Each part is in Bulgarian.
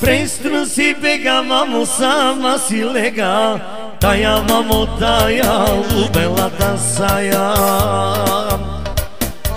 Престрън си бега, мамо, сама си лега. Тая, мамо, тая, убелата сая.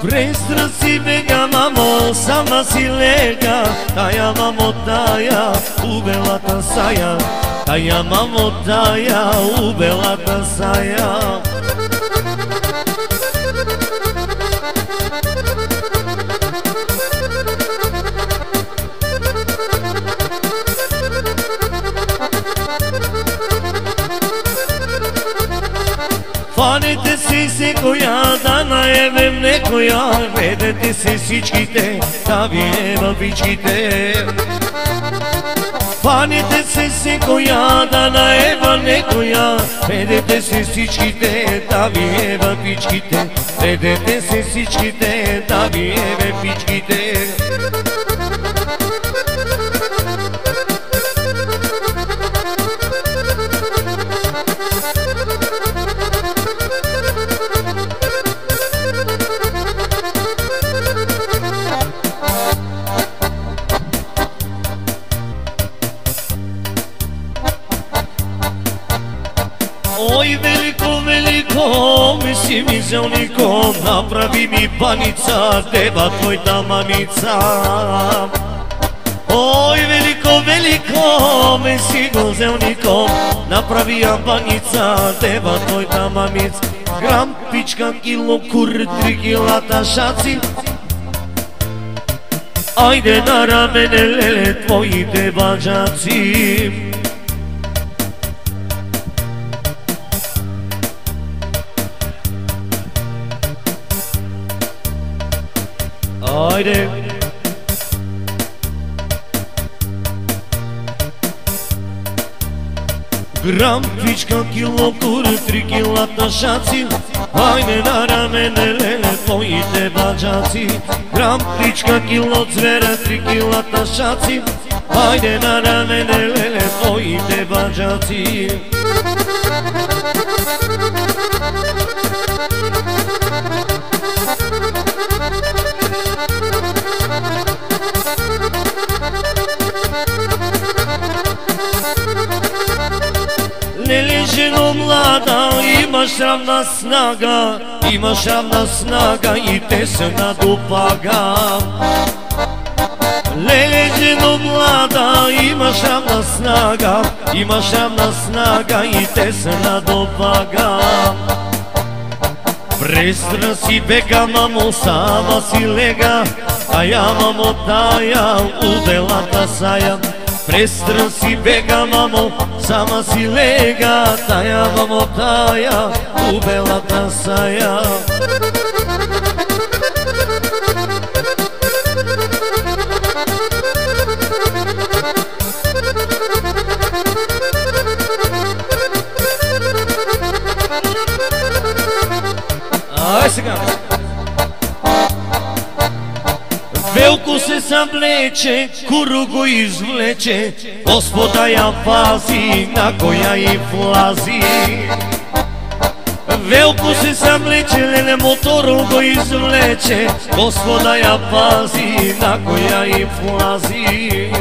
Престрън си бега, мамо, сама си лега. Тая, мамо, тая, убелата сая. Тая, мамо, тая, убелата сая. Фанете си се коя, да наебем некоя. Ведете се всичките, да ви ева бичките. Фанете се коя, да наева некоя. Ведете се всичките, да ви ева бичките. Ведете се всичките, да ви ева бичките. Ой, велико, велико, ми си мизелнико, направи ми паница, дева твоята мамица. Ой, велико, велико, ми си гозелнико, направи я паница, дева твоята мамица. Грам пичка, кило кур, 3 кила ташаци. Айде на рамене, леле, твоите баджаци. Айде. Грам пичка, кило кур, 3 кила ташаци. Айде на рамене, леле, твоите баджаци. Грам пичка, кило цвера, 3 кила ташаци. Айде на рамене, леле, твоите баджаци. Леле, жено млада, имаш равна снага, имаш равна снага и те се надопага. Леле, жено млада, имаш равна снага, имаш равна снага и те се надопага. Престрън си бега, мамо, сама си лега. Тая, мамо, тая, убелата сая. Престрън си бега, мамо, сама си лега. Тая, мамо, тая, убелата сая. Ай сега! Велко се съблече, куро го извлече, Господа я пази, на коя и влази. Велко се съблече, леле, моторо го извлече, Господа я пази, на коя и влази.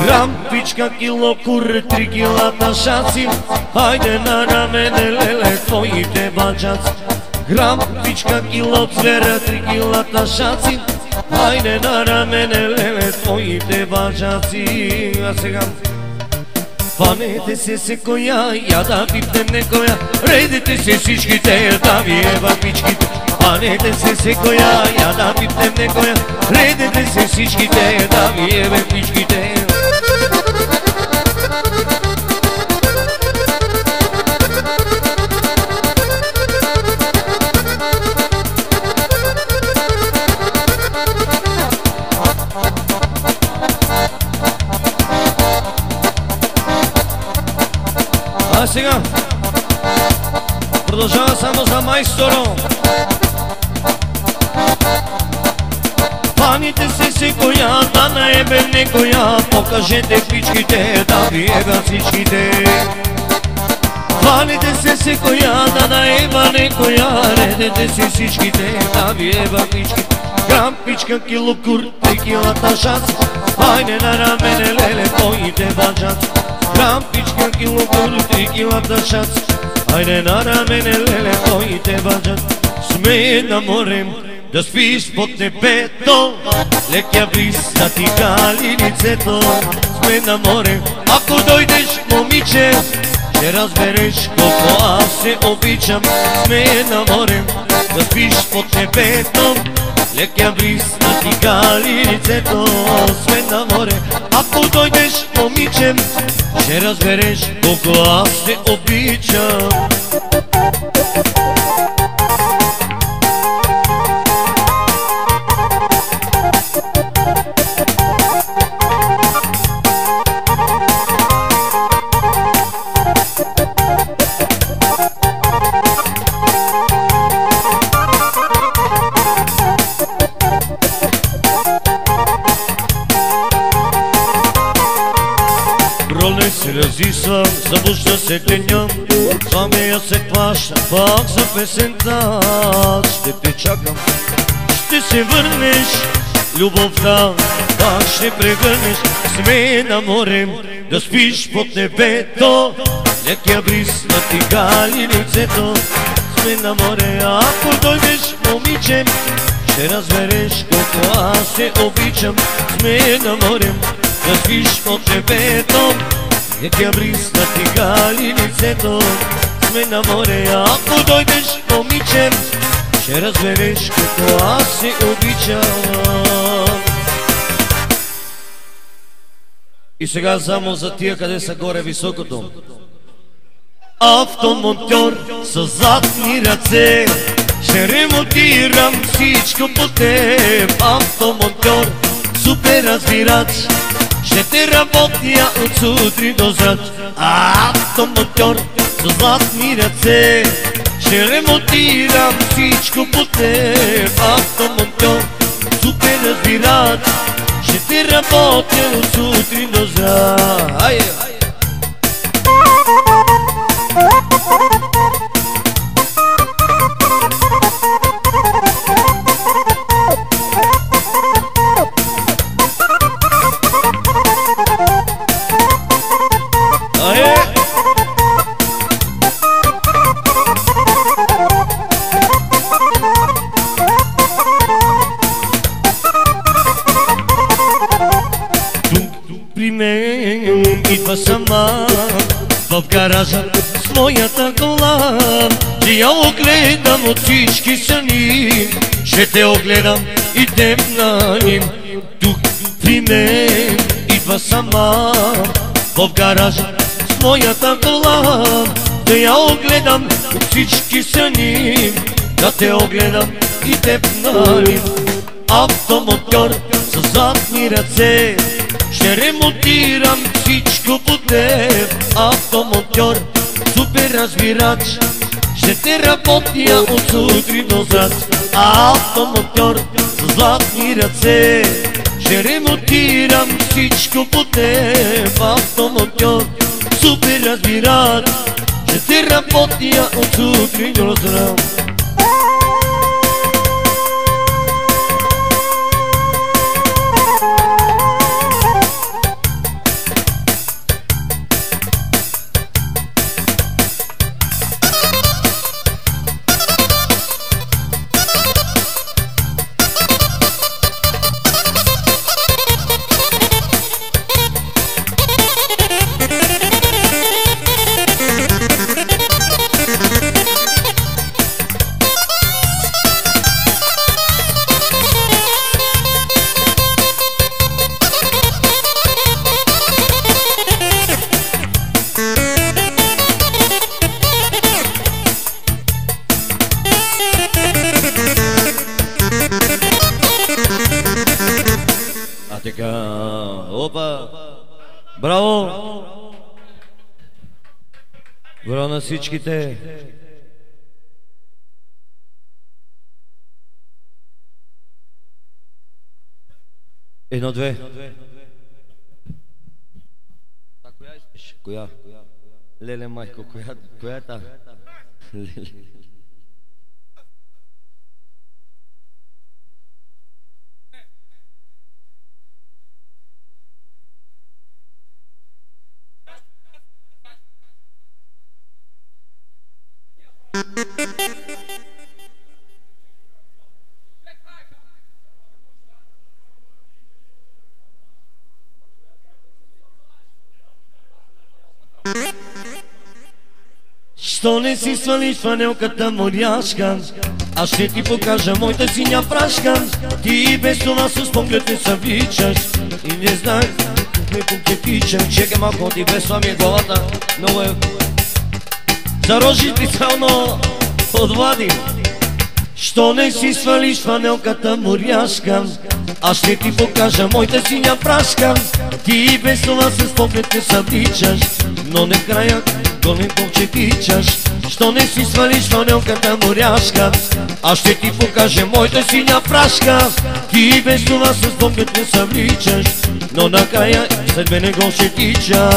Грам пичка, кило кур, 3 кила ташаци. Хайде на рамене, леле, твоите баджаци. Грам пичка, кило цвера, 3 кила ташаци. Хайде на рамене, леле, твоите баджаци. А сега фанете се коя, я да пипнем некоя. Редете се всичките, да ви ева пичките. Фанете се коя, я да пипнем некоя. Редете се всичките, да ви ева пичките. А сега продължава само за майсторо. Фаните се коя, да наебем некоя. Покажете пичките, да ви еба всичките. Фаните се коя, да наеба некоя. Редете се всичките, да ви еба пичките. Грам, пичка, кило кур, 3 кила ташац. Хайде на рамене, леле, твоите баджац. Грам, пичка, кило кур, 3 кила ташац. Хайде на рамене, леле, твоите баджац. Сме на море, да спиш под небето, лекия бриз да ти гали лицето. Сме на море, ако дойдеш, момиче, ще разбереш колко аз се обичам. Сме на море, да спиш под небето, лекия бриз да ти гали лицето. Сме на море, ако дойдеш, момиче, ще разбереш колко аз се обичам. Разисвам, събужда се деня, с вами я се плаща, пак за песента. Ще те чакам, ще се върнеш, любовта, пак ще прегърнеш. Сме на море, да спиш под небето, лекия бриз да ти гали лицето. Сме на море, ако дойдеш, момиче, ще разбереш колко аз се обичам. Сме на море, да спиш под небето, лекия бриз да ти гали лицето. Сме на море, ако дойдеш, момиче, ще разбереш колко аз се обичам. И сега само за тия, къде са горе високото. Автомонтьор с задни ръце, ще ремонтирам всичко по теб. Автомонтьор, супер разбирач, ще те работя от сутрин до зад. Автомонтьор с златни ръце, ще ремонтирам всичко по теб. Автомонтьор, супер разбирач, ще те работя от сутрин до зад. Идва сама в гаража с моята кола, че я огледам от всички страни. Ще те огледам и теб на ним. Тук при мен идва сама в гаража с моята кола, да я огледам от всички страни. Да те огледам и теб на ним. Автомонтьор с задни ръце, ще ремонтирам всичко по теб. Автомонтьор, супер разбирач, ще те работя от сутрин до зад. Автомонтьор с златни ръце, ще ремонтирам всичко по теб. Автомонтьор, супер разбирач, ще те работя от сутрин до зад. Браво! Браво на всичките! Едно, две. Коя искаш? Коя? Леле, майко, коя е та? Леле. Що не си свалиш фанелката моряшка, аз ще ти покажа моята синя прашка. Ти без това с поглед не съвличаш и не знаеш какви те тичам. Чекай малко, ти без това ми е главата. Много е... Зарожи специално от Влади. Що не си свалиш фанелката моряшка, аз ще ти покажа моята синя прашка. Ти без това с поглед не съвличаш, но не в края голен колче тичаш. Що не си свалиш фанелката моряшка, аз ще ти покажа моята синя прашка. Ти без това с поглед не съвличаш, но накрая след мене гол ще тича.